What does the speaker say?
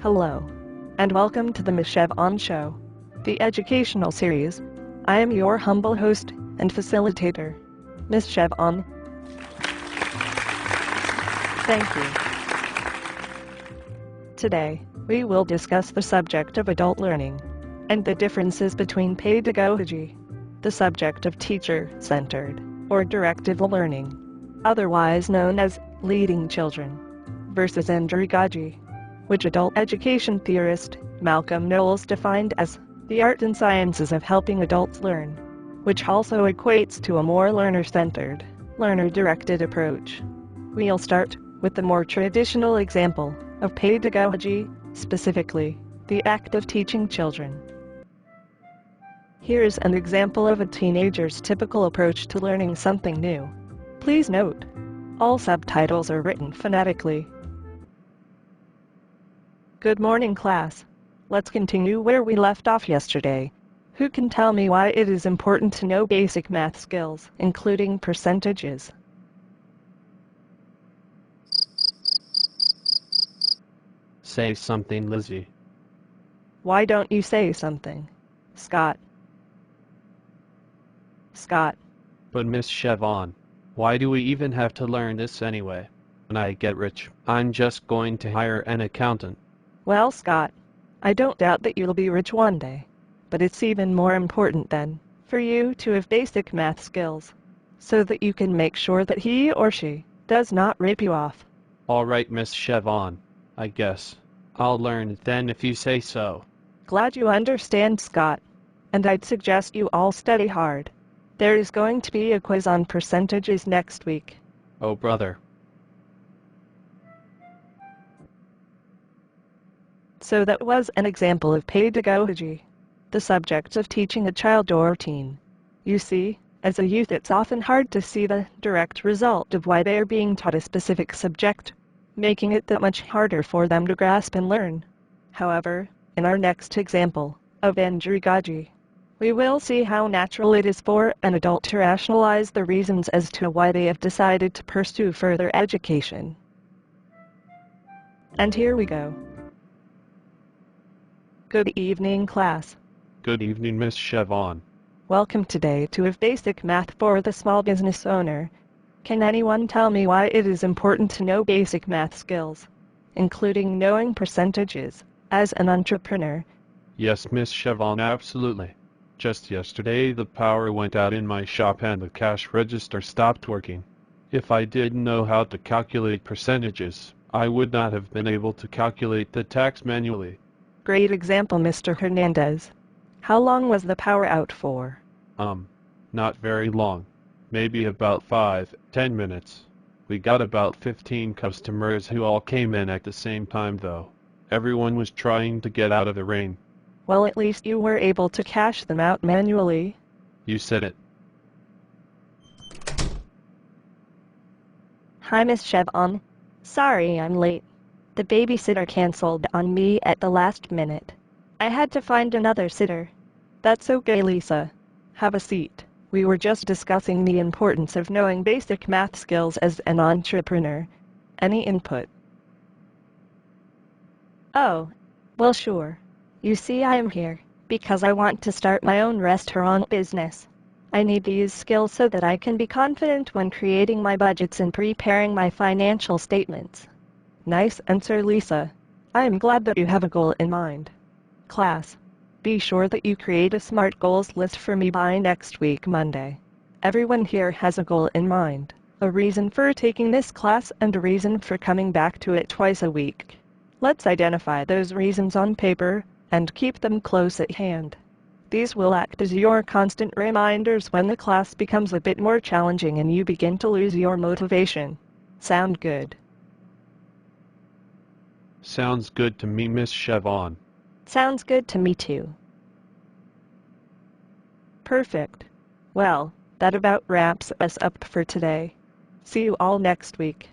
Hello, and welcome to the Miss Shevon Show, the educational series. I am your humble host and facilitator, Miss Shevon. Thank you. Today, we will discuss the subject of adult learning and the differences between pedagogy, the subject of teacher-centered or directive learning, otherwise known as leading children, versus Andragogy, which adult education theorist Malcolm Knowles defined as the art and sciences of helping adults learn, which also equates to a more learner-centered, learner-directed approach. We'll start with the more traditional example of pedagogy, specifically, the act of teaching children. Here's an example of a teenager's typical approach to learning something new. Please note, all subtitles are written phonetically. Good morning, class. Let's continue where we left off yesterday. Who can tell me why it is important to know basic math skills, including percentages? Say something, Lizzie. Why don't you say something, Scott? Scott. But Miss Shevon, why do we even have to learn this anyway? When I get rich, I'm just going to hire an accountant. Well, Scott, I don't doubt that you'll be rich one day, but it's even more important then for you to have basic math skills, so that you can make sure that he or she does not rip you off. All right, Miss Shevon, I guess. I'll learn it then if you say so. Glad you understand, Scott, and I'd suggest you all study hard. There is going to be a quiz on percentages next week. Oh, brother. So that was an example of pedagogy, the subject of teaching a child or teen. You see, as a youth it's often hard to see the direct result of why they are being taught a specific subject, making it that much harder for them to grasp and learn. However, in our next example of Andragogy, we will see how natural it is for an adult to rationalize the reasons as to why they have decided to pursue further education. And here we go. Good evening, class. Good evening, Miss Shevon. Welcome today to a basic math for the small business owner. Can anyone tell me why it is important to know basic math skills, including knowing percentages, as an entrepreneur? Yes, Miss Shevon, absolutely. Just yesterday the power went out in my shop and the cash register stopped working. If I didn't know how to calculate percentages, I would not have been able to calculate the tax manually. Great example, Mr. Hernandez. How long was the power out for? Not very long. Maybe about 5-10 minutes. We got about 15 customers who all came in at the same time though. Everyone was trying to get out of the rain. Well, at least you were able to cash them out manually. You said it. Hi, Miss Shevon. Sorry I'm late. The babysitter canceled on me at the last minute. I had to find another sitter. That's okay, Lisa. Have a seat. We were just discussing the importance of knowing basic math skills as an entrepreneur. Any input? Oh, well, sure. You see, I am here because I want to start my own restaurant business. I need these skills so that I can be confident when creating my budgets and preparing my financial statements. Nice answer, Lisa. I am glad that you have a goal in mind. Class, be sure that you create a SMART goals list for me by next week, Monday. Everyone here has a goal in mind, a reason for taking this class and a reason for coming back to it twice a week. Let's identify those reasons on paper and keep them close at hand. These will act as your constant reminders when the class becomes a bit more challenging and you begin to lose your motivation. Sound good? Sounds good to me, Miss Shevon. Sounds good to me too. Perfect. Well, that about wraps us up for today. See you all next week.